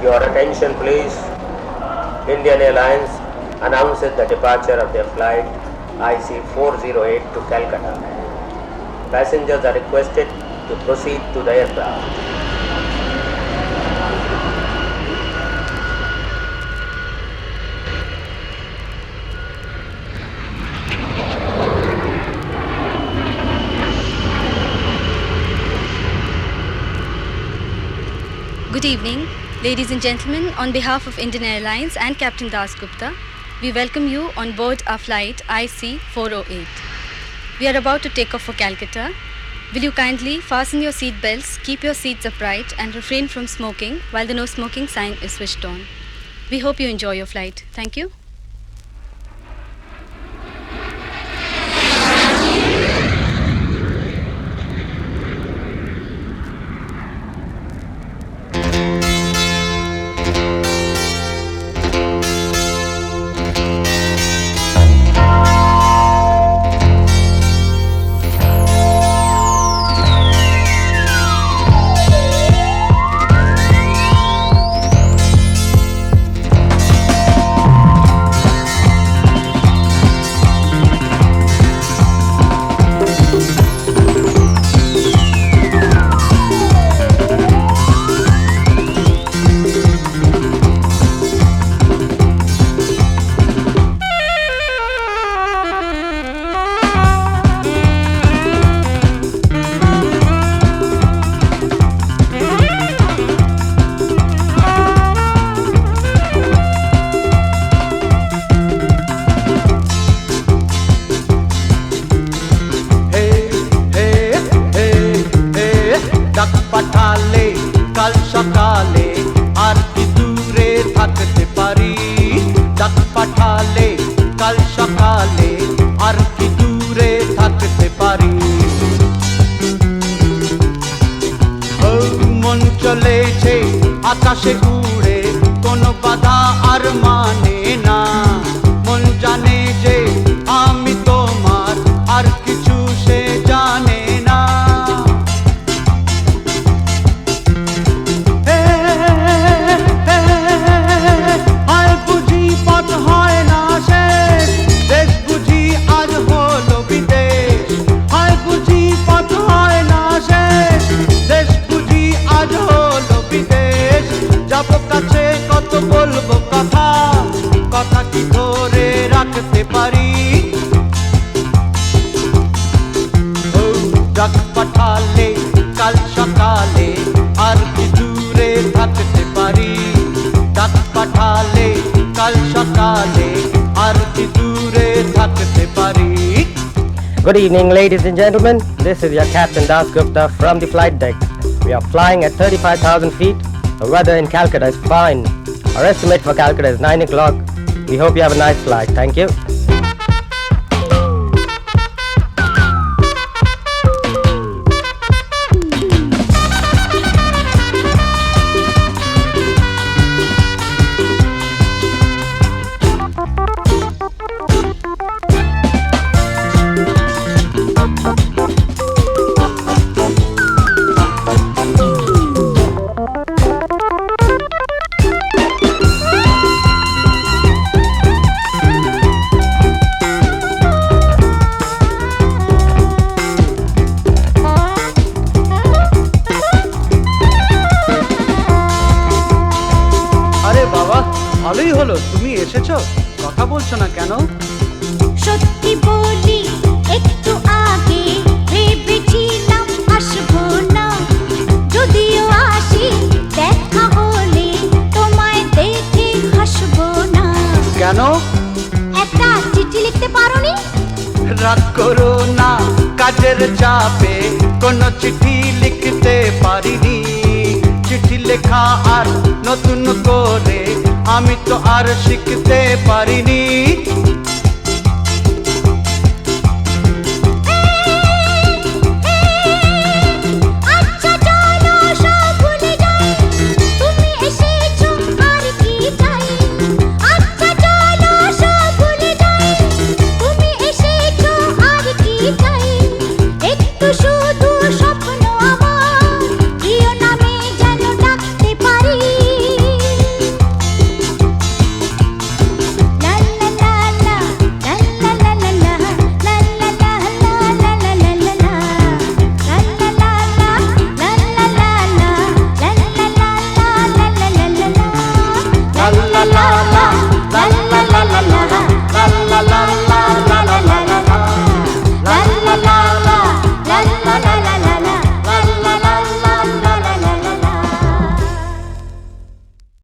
Your attention please. Indian Airlines announces the departure of their flight IC408 to Calcutta. Passengers are requested to proceed to the aircraft. Good evening, ladies and gentlemen. On behalf of Indian Airlines and Captain Das Gupta, we welcome you on board our flight IC408. We are about to take off for Calcutta. Will you kindly fasten your seat belts, keep your seats upright and refrain from smoking while the no smoking sign is switched on. We hope you enjoy your flight. Thank you. আকাশে উড়ে কোনো বাধা আর মানে না মন জানে যে আমি তোমার আর কিছু সে জানে না আর বুঝি পথ হয় না শেষ দেশ বুঝি আজ হলো বিদেশ আর বুঝি পথ হয় না শেষ দেশ বুঝি আজ হলো বিদেশ যাবো কাছে কত বলবো কথা কথা কি ধরে রাখতে পারি ডাক পাঠালে কাল সকালে আর কি দূরে থাকতে পারি ডাক পাঠালে কাল সকালে আর কি দূরে থাকতে পারি Good evening, ladies and gentlemen. This is your Captain Das Gupta from the flight deck. We are flying at 35,000 feet. The weather in Calcutta is fine. Our estimate for Calcutta is 9 o'clock. We hope you have a nice flight. Thank you. ভালোই হলো তুমি এসেছো কথা বলছো না কেন সত্যি বলি একটু আগে ভেবেছিলাম আসবো না যদিও আসি দেখা হলে তোমায় দেখে হাসবো না কেন একটা চিঠি লিখতে পারোনি রাগ করো না কাজের চাপে কোনো চিঠি লিখতে পারিনি চিঠি লেখা আর নতুন করে আমি তো আর শিখতে পারিনি